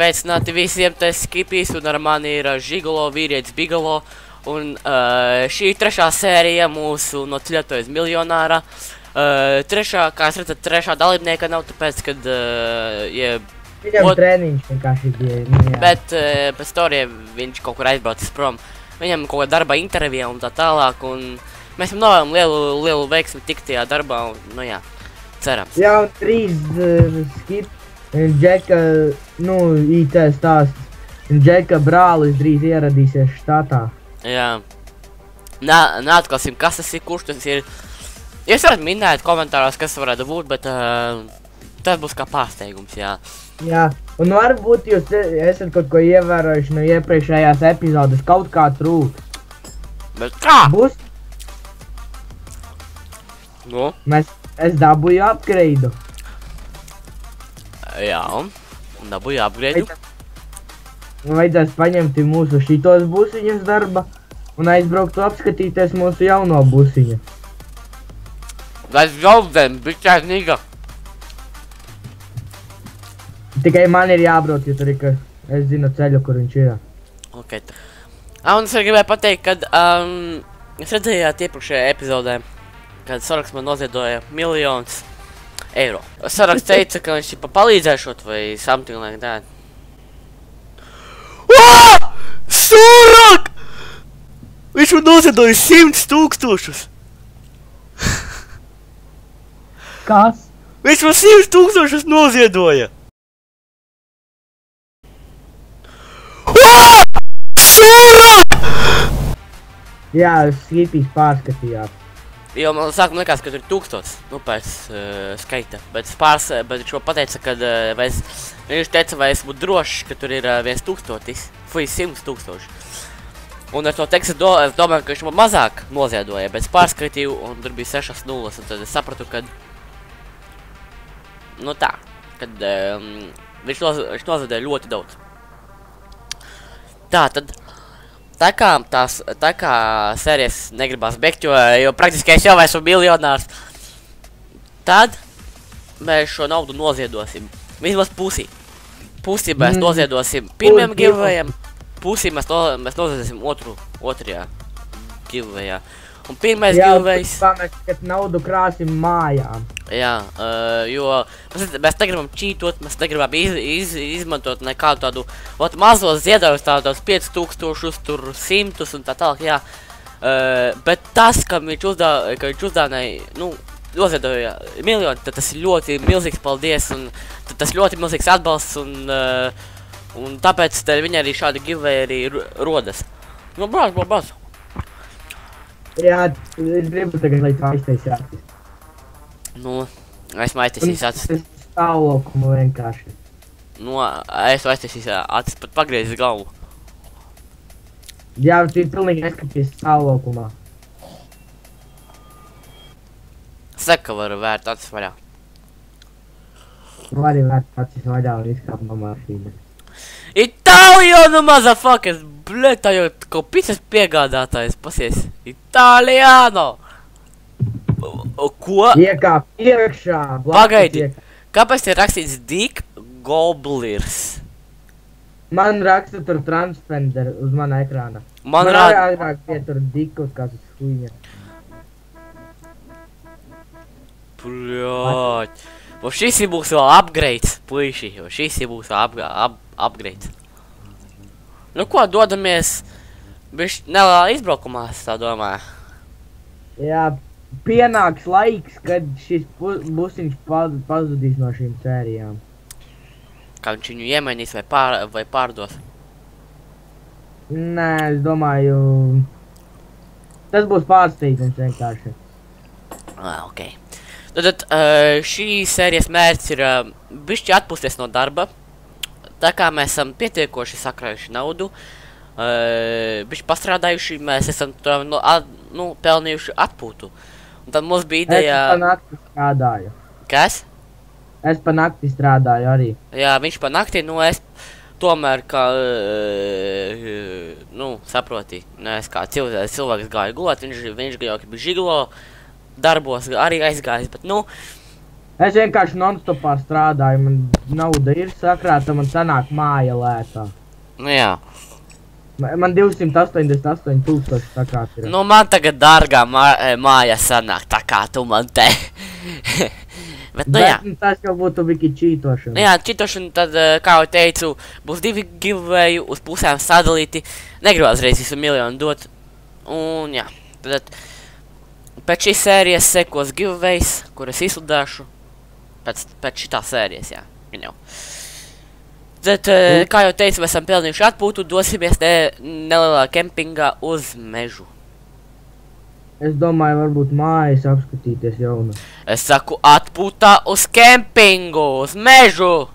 Sveicināti visiem, tas Skipijs, un ar mani ir Žigolo, vīrietis Bigolo. Un šī ir trešā sērija mūsu no Ceļotojas miljonāra. Kā jūs redzat, trešā dalībnieka nav, tāpēc, kad... Viņam treniņš vienkārši bija. Bet pēc storija viņš kaut kur aizbraucis prom. Viņam kaut kā darba intervija un tā tālāk, un mēs viņam novēlam lielu veiksmi tikt tajā darbā, un, nu jā, cerams. Jā, un 3 Skip, Džeka, IT stāsts. Džeka brālis drīz ieradīsies štatā. Jā. Neatklāsim, kas tas ir, kurš tas ir. Jūs varat minēt komentāros, kas varētu būt, bet tas būs kā pārsteigums, jā. Jā, un varbūt jūs esat kaut ko ievērojuši no iepriekšējās epizodes, kaut kā trūks. Bet kā? Būs? Nu? Es dabūju upgrade. Jā, dabūju upgrade. Vajadzēs paņemt mūsu šitos busiņus darba un aizbraukt apskatīties mūsu jauno busiņu. Let's go then, bitch-ass nigga. Tikai man ir jābrauc, jo tur ir, ka es zinu ceļu, kur viņš ir. Ok. Un es arī gribēju pateikt, kad jūs redzējāt iepriekšējā epizodē, kad Soraks man noziedoja €1,000,000. Soraks teica, ka viņš palīdzēšot vai something like that. Sorak! Viņš man noziedoja 100,000! Kas? Viņš man 100,000 noziedoja! Sorak! Jā, Skipijs pārskatījās. Jo man sākumā likās, ka tur ir 1000, nu pēc skaita, bet viņš man pateica, kad viņš teica, vai es būtu drošs, ka tur ir 1000, vai 100,000. Un ar to tekstu es domāju, ka viņš man mazāk noziedoja, bet es pārskaitīju, un tur bija 6 nulles, un tad es sapratu, kad, nu tā, kad viņš noziedoja ļoti daudz. Tā, tad... Tā kā sērijas negribās begt, jo praktiski es jau esmu miljonārs, tad mēs šo naudu noziedosim. Vismaz pusi. Pusi mēs noziedosim pirmajam giveawayam, pusi mēs noziedosim otrajā giveawayā. Un pirmais giveaways... Jā, mēs tikai naudu krāsim mājām. Jā, jo mēs negribam čītot, mēs negribam izmantot nekādu tādu mazos ziedājumus, tādus 5,000, tur 100 un tā tālāk, jā. Bet tas, ka viņš uzdāvināja, noziedoja 1,000,000, tad tas ir ļoti milzīgs paldies, un tas ļoti milzīgs atbalsts, un tāpēc viņa arī šādi giveaway arī rodas. Nu, brāz. Jā, es gribu tagad, lai tu aiztaisi acis. Nu, esmu aiztaisījis acis. Es stāvokuma vienkārši. Nu, esmu aiztaisījis acis, pat pagriezis galvu. Jā, tu pilnīgi neskaties stāvokumā. Saka, ka varu vērt acis vaļā. Vari vērt acis vaļā un izkāpt no mašīnas. Itālijānu, motherfuckers! Bļet, tā jau kaut pizzas piegādātājs, pasies. Itālijānu! Ko? Iekāp iekšā! Pagaidi! Kāpēc ir rakstīts Dick Goblers? Man raksta tur Transfender uz mana ekrāna. Man agrāk pietur Dickus kāds uz huiņa. Bļot! Šis ir būs vēl upgrades, puiši, jo šis ir būs upgrades. Nu ko, dodamies nelielā izbraukumā, es tā domāju. Jā, pienāks laiks, kad šis busiņš pazudīs no šīm sērijām. Kā viņš viņu iemainīs vai pārdos? Nē, es domāju... Tas būs pārsteigums vienkārši. Ok. Tad šī sērijas mērķis ir bišķi atpūsties no darba. Tā kā mēs esam pietiekoši sakrājuši naudu, bišķi pastrādājuši, mēs esam pelnījuši atpūtu. Un tad mums bija ideja... Es pa nakti strādāju. Kas? Es pa nakti strādāju arī. Jā, viņš pa nakti, es tomēr kā, saproti, es kā cilvēks gāju gulēt, viņš jau bija žiglo darbos arī aizgājis, bet Es vienkārši non-stopā strādāju, man nauda ir sakrāta, man sanāk māja lētā. Nu jā. Man 288,000 sakrāt ir. Nu man tagad dārgā māja sanāk, tā kā tu man te. Bet nu jā. Bet tas jau būtu biki čītošana. Nu jā, čītošana tad, kā jau teicu, būs 2 giveaway uz pusēm sadalīti. Negribās reiz visu miljonu dot. Un jā, tad pēc šīs sērijas sekos giveaways, kur es izsludāšu. Pēc šitā sērijas, jā. Gan jau. Tad, kā jau teicu, mēs esam pelnījuši atpūtu, dosimies nelielā kempingā uz mežu. Es domāju, varbūt mājas apskatīties jaunu. Es saku atpūtā uz kempingu, uz mežu!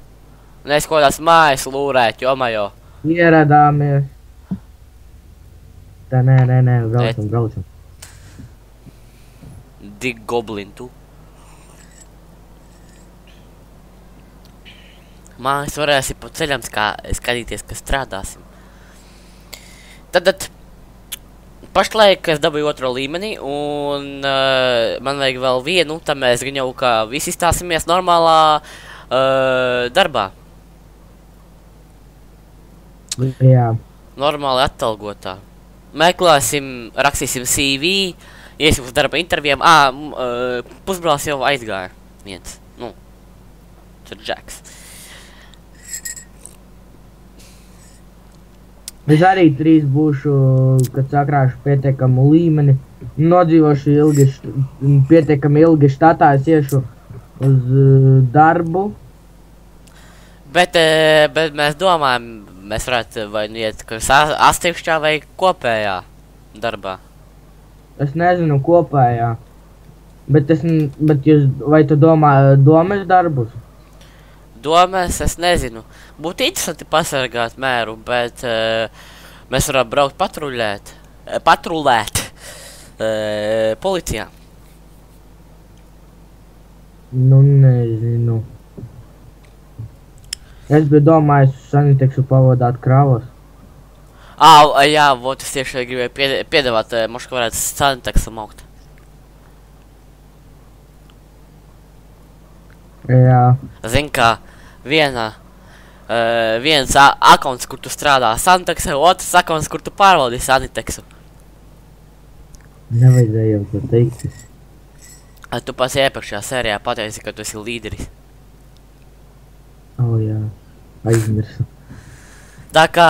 Nes kodās mājas lūrēt, jomajo. Ieradāmies. Tā, nē, braucam. Dig goblin, tu. Mājas varēsim pa ceļam skatīties, ka strādāsim. Tad pašlaik es dabūju 2. līmenī, un man vajag vēl vienu, tad mēs gan jau kā visi izstāsimies normālā darbā. Jā. Normāli atalgotā. Meklēsim, rakstīsim CV, iesim uz darba intervijām. Pusbrālis jau aizgāja. Viens. Nu, tur Džeks. Es arī 3 būšu, kad sakrāšu pietiekamu līmeni. Nodzīvošu pietiekami ilgi štatā, es iešu uz darbu. Bet mēs domājam, mēs varētu vai nu iet atsevišķā vai kopējā darbā. Es nezinu kopējā. Bet jūs, vai tu domā domes darbus? Domēs, es nezinu. Būtu interesanti pasargāt mēru, bet mēs varam braukt patrulēt policijā. Nu, nezinu. Es biju domājis uz Saniteksu pavadāt kravas. Jā, vot es tieši gribēju piedāvāt, moška varētu Saniteksu maukt. Jā. Zin, kā viens akons, kur tu strādā Saniteksu, otrs akons, kur tu pārvaldi Saniteksu. Nevajadzēja jau to teikt. Tu pats iepriekšējā sērijā pateici, ka tu esi līderis. Jā, aizmirsu. Tā kā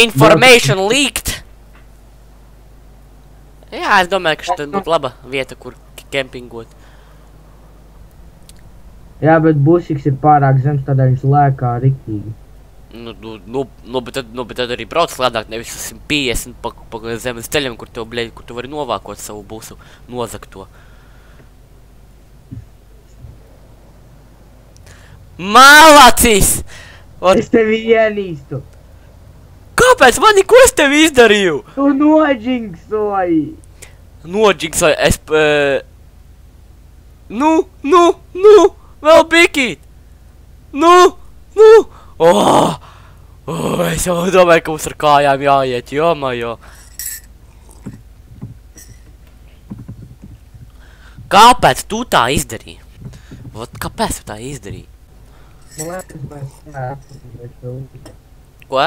information leaked. Jā, es domāju, ka šeit būtu laba vieta, kur kempingot. Jā, bet busiks ir pārāk zems, tādēļ viņš lēkā riktīgi. Bet tad arī brauc lēdāk, nevis 150 pa zemes ceļiem, kur tu vari novākot savu busu nozakto. Malacis! Es tevi ienīstu! Kāpēc mani, ko es tevi izdarīju? Tu noģinksoji! Noģinksoji, Nu! Vēl bikīt! Nu! Es jau domāju, ka mums ar kājām jāiet, jomajo. Kāpēc tu tā izdarīji? Kāpēc tu tā izdarīji? Man liekas, mēs neatpakaļ. Ko?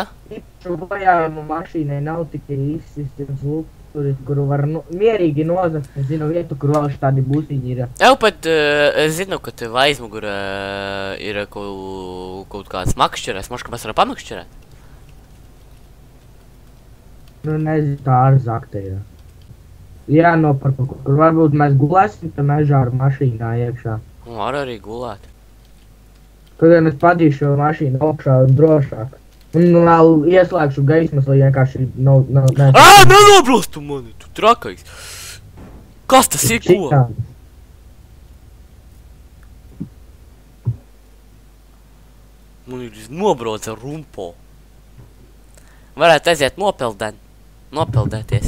Šo bojājumu mašīnai nav tikai izsistams lukturis, kuru var mierīgi nozakt. Es zinu vietu, kur vēl štādi busiņi ir. Jau pat es zinu, ka tev aizmugurē ir kaut kāds makšķerēs. Moška mēs varam pamakšķerēt? Nu, nezinu, tā ar zakta ir. Jā, nopar, kur varbūt mēs gulēsim, tad mežā ar mašīnā iekšā. Var arī gulēt. Kad es padīšu šo mašīnu augšā un drošāk. Un vēl ieslēgšu gaismas, lai vienkārši nav... Nenobrūst tu mani, tu trakais! Kas tas ir, ko? Man ir nobrauc ar rumpo. Varētu aiziet nopeldēties.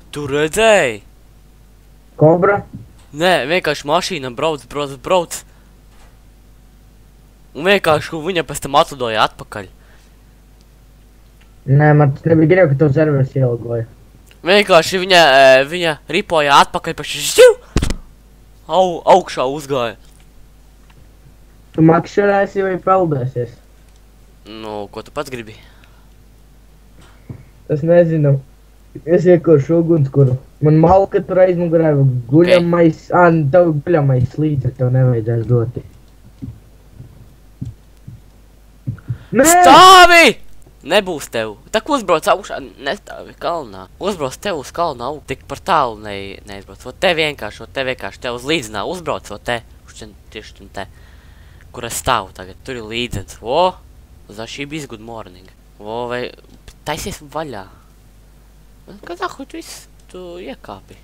Tu redzēji? Kobra? Nē, vienkārši mašīna brauc. Un vienkārši viņa pēc tam atlidoja atpakaļ. Nē, man tas nebija grib, ka tev serveris ielgoja. Vienkārši viņa ripoja atpakaļ paši šķiv! Augšā uzgāja. Tu makšķerēsi vai peldēsies? Nu, ko tu pats gribi? Es nezinu. Es iekošu ugunskura. Man malka tur aizmugurē guļamais... Tev guļamais līdzi, tev nevajadzēs dot. Nē! Stāvi! Nebūs tev. Tak uzbrauc augšā, nestāvi kalnā. Uzbrauc tev uz kalnā augšā. Tik par tālu neizbrauc. O te vienkārši te uz līdzenā uzbrauc, o te. Tieši te. Kur es stāvu tagad. Tur ir līdzens. O! Zašība good morning. O, vai... Taisies vaļā. Kad ahuļ tu viss, tu iekāpi.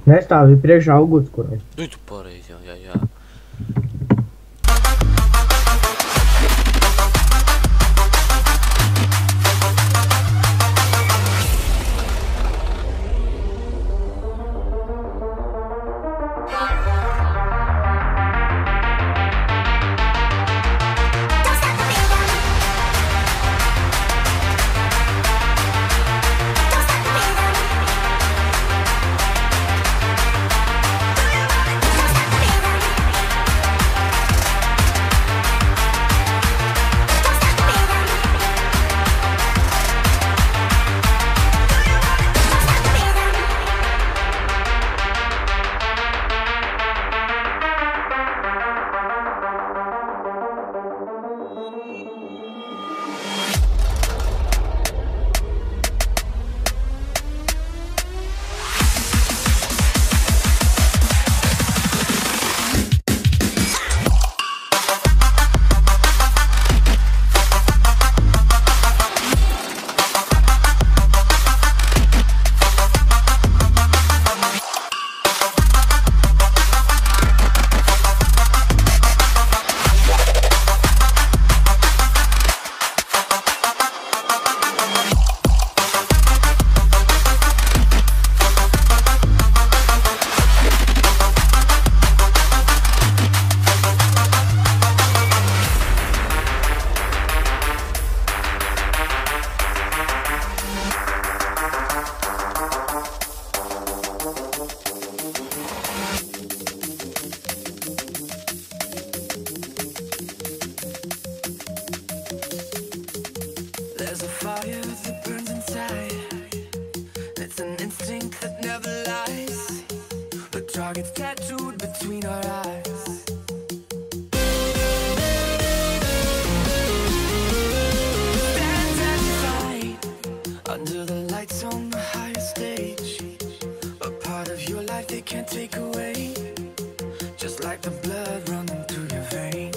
Nestāvi priekšā ugunskurai. Nu, tu pareizi, jā. There's a fire that burns inside. It's an instinct that never lies. The target's tattooed between our eyes. Stand and fight under the lights on the higher stage. A part of your life they can't take away. Just like the blood running through your veins.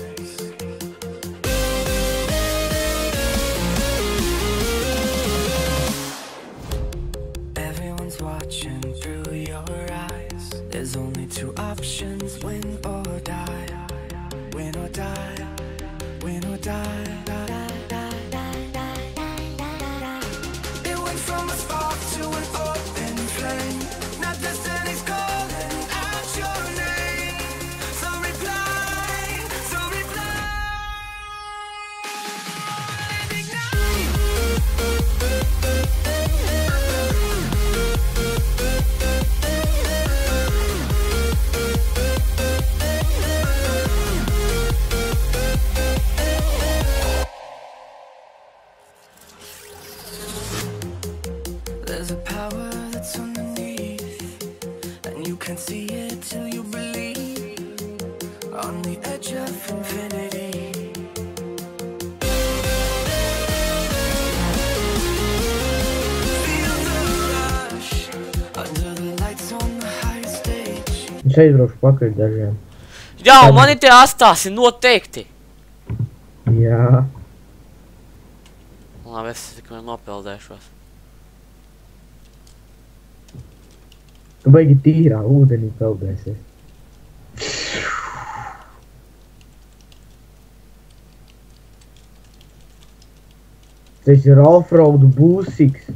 Watching through your eyes. There's only two options: win or die. Win or die. Win or die. It went from a spark to an open flame. Now destiny's calling out your name. So reply. edge of infinity. Feel the rush under the lights on the high stage. Es aizbraukšu pakaļ dažiem. Jā, un mani tie astāsi noteikti. Jā. Labi, es tikai nopeldēšos. Tu baigi tīrā ūdenī peldēsies. Tas ir offroad būsiks.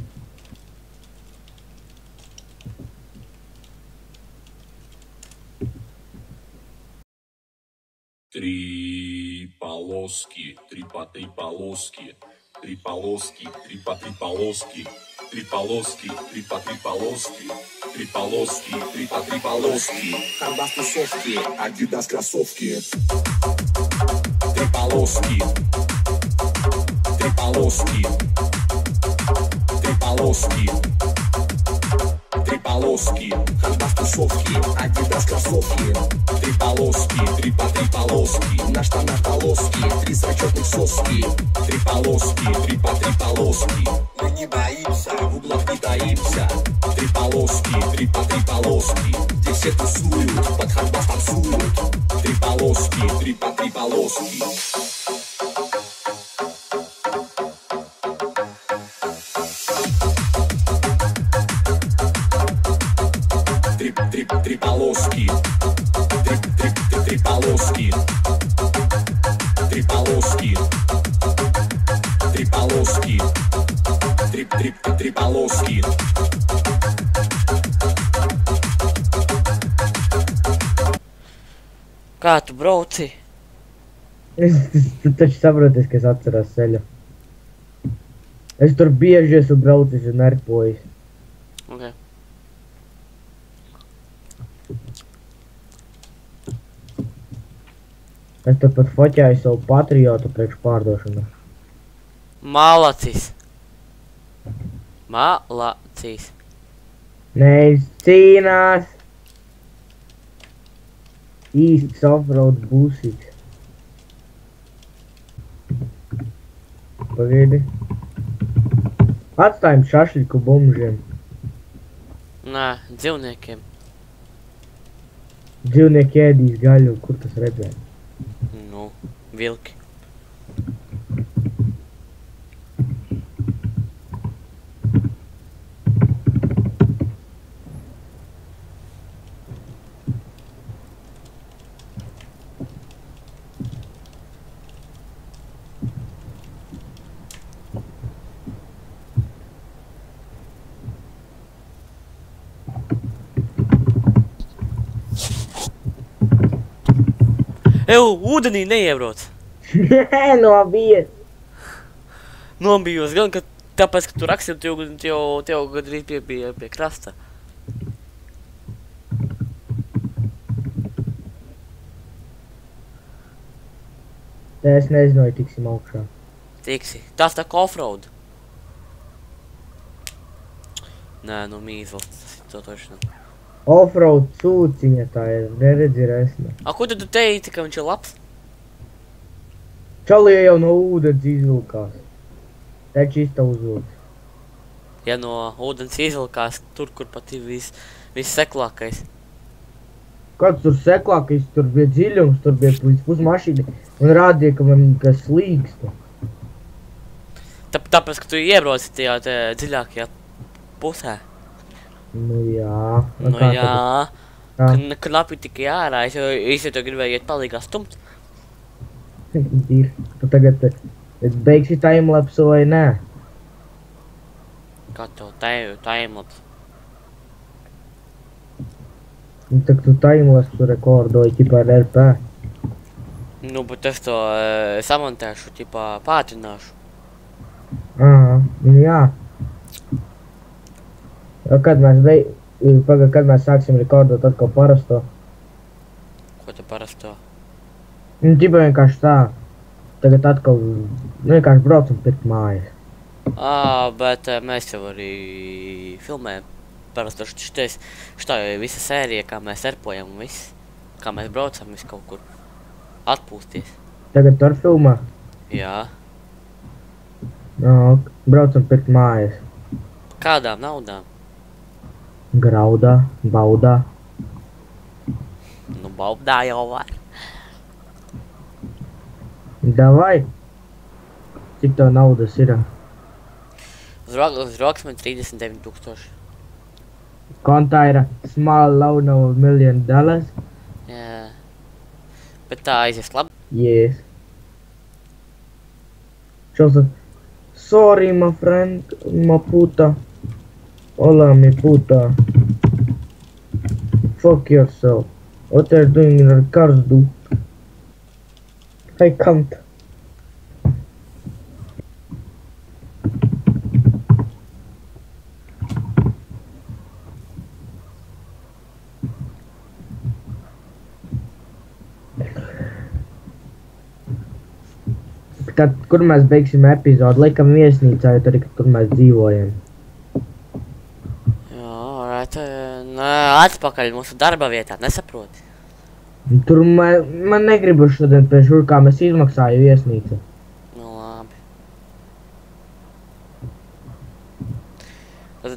Три полоски, три по три полоски, три полоски, три по три полоски, три полоски, три по три полоски, три полоски, три по три полоски. Хандас тусовки, Адидас кроссовки. Три полоски, три полоски, три полоски. Три полоски, Хандас тусовки, Адидас кроссовки. Три полоски, три по три полоски, на штанах полоски, три зачетных соски. Три полоски, три по три полоски. Мы не боимся, в углах не таимся. Три полоски, три по три полоски. Здесь все тусуют, под Хандас танцуют. Три полоски, три по три полоски. Три полоски, три полоски, три полоски, три полоски, три полоски. Kā tu brauci? Tu taču saproties, ka es atceros ceļu. Es tur bieži esmu braucis un nerpojis. Ok. Es tur pat foķēju savu patriotu priekš pārdošanu. Malacis. Malacis. Nevis cīnās. Īsts offroad būsīgs. Pagaidi. Atstājam šašļiku bumžiem. Nē, dzīvniekiem. Dzīvnieki ēdīs gaļu, kur tas redzēja? Nu, vilki. Ew, ūdenī neiebrauc. Nē, nobijies. Nobijos gan, ka tāpēc, ka tu rakstīji, tev gadrīz bija pie krasta. Te es nezināju, tiksim augšā. Tiksi. Tas tā kā offroad. Nē, nu mīzls, tas ir to toši nav. Offroad cūciņa tā ir, neredzi resna. A, ko tu teici, ka viņš ir labs? Čalie jau no ūdens izvilkās. Taču īsta uzvilks. Ja no ūdens izvilkās tur, kur pat ir visseklākais. Kāds tur seklākais, tur bija dziļums, tur bija pus mašīna un rādīja, ka man kas slīksta. Tāpēc, ka tu iebrauci tajā dziļākajā pusē. Nu jā. Nu jā. Tā. Knapi tikai ārā, es jau to gribēju iet palīgā stumt. Ir. Tu tagad beigsi timelapsu vai nē? Kā tev timelapse? Nu tak tu timelapsu rekordoji ķipā ar RP. Nu, bet es to samontēšu, ķipā pātrināšu. Aha, nu jā. Kad mēs sāksim rekordot atkal parasto? Ko tu parasto? Nu, ķipā vienkārši tā. Tagad atkal vienkārši braucam pirkt mājas. Bet mēs jau arī filmējam. Parasti šitā jau ir visa sērija, kā mēs erpojam un viss. Kā mēs braucam visu kaut kur. Atpūsties. Tagad tur filmā. Jā. Braucam pirkt mājas. Kādām naudām? Graudā, baudā. Nu, baudā jau var. Davai. Cik tev naudas ir? Uz rokas man 39 000. Kontā ir small loan of $1 million. Jā. Bet tā aizies labi. Yes. Čelsa. Sorry, my friend, my puta. Hola, mi puta. Fuck yourself. What are you doing in our cars, dude? I can't. Tad, kur mēs beigsim epizodu? Laikam viesnīcā, jo tur, kur mēs dzīvojam. Jā, alright. Nē, atpakaļ mūsu darba vietā, nesaproti. Tur man negribas šodien pēc kā mēs izmaksāju viesnīcu. Nu, labi.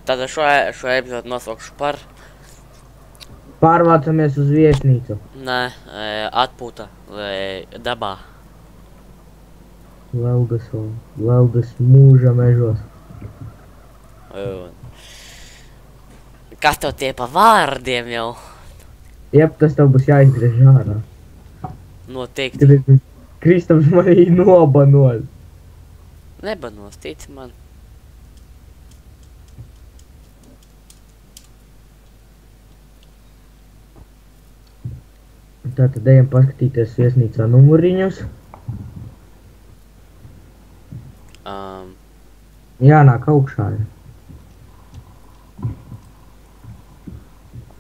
Tad šo epizodu nosaukšu par... Pārvācamies uz viesnīcu. Nē, atpūta dabā. Veldas mūža mežos. Kas tev tie pa vārdiem jau? Jep, tas tev būs jāizgriež ārā. Noteikti. Kristaps manī nobanos. Nebanos, tici man. Tātad ejam paskatīties viesnīcā numuriņus. Jānāk augšā.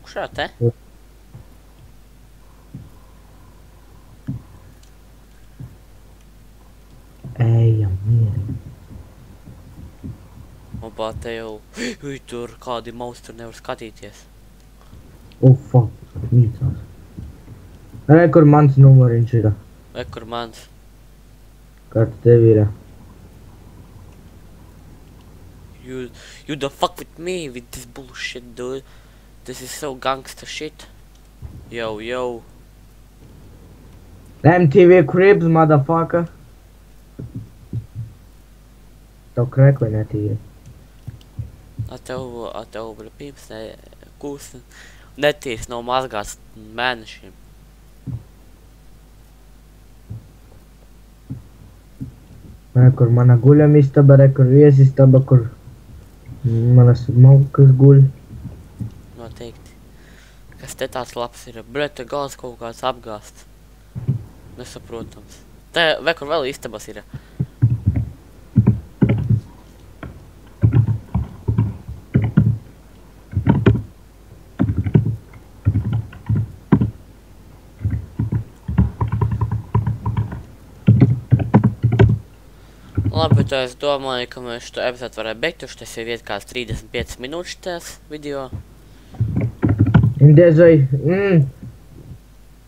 Augšā te? Ejam, mierīgi. Opā, te jau... Ui, tur kādi maus tur nevar skatīties. Fuck, mīcās. Re, kur mans numuriņš ir? Vai kur mans? Kāds tev ir? You don't fuck with me with this bullshit, dude. This is so gangster shit. Yo. MTV Cribs, motherfucker. Tev krekli netīri. A tev, pirms kūs netīrs nav mazgāts mēnešiem. Re, kur mana guļamistaba, re, kur viesistaba, kur manas malkas guļ. Noteikti. Kas te tāds labs ir? Bļet, te gals kaut kāds apgāsts. Nesaprotams. Te, vai kur vēl istabas ir? Labi, tā es domāju, ka mēs šo epizodu varētu beigt, jo tas ir iet kāds 35 minūtes tās video. Diezvai,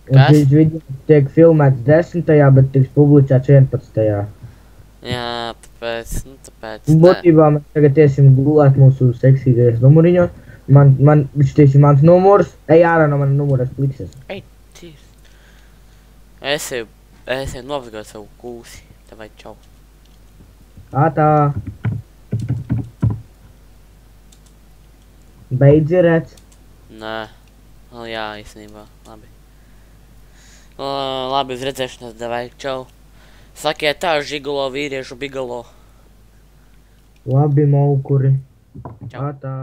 Kas? Šis video tiek filmēts 10. bet tiks publicēts 11. Jā, tāpēc, Būtībā mēs tagad iesim gulēt mūsu seksīgajos numuriņos. Šis ir mans numurs. Ej ārā no mana numura, es pliksies. Ej, tīrs. Es jau novazgāju savu kūsi. Tavai čau. Ātā. Beidzi redz. Nē. Jā, īstenībā. Labi. Labi, uz redzēšanos, davai, čau. Sakiet tā, žigolo, vīriešu bigalo. Labi, maukuri. Čau. Ātā.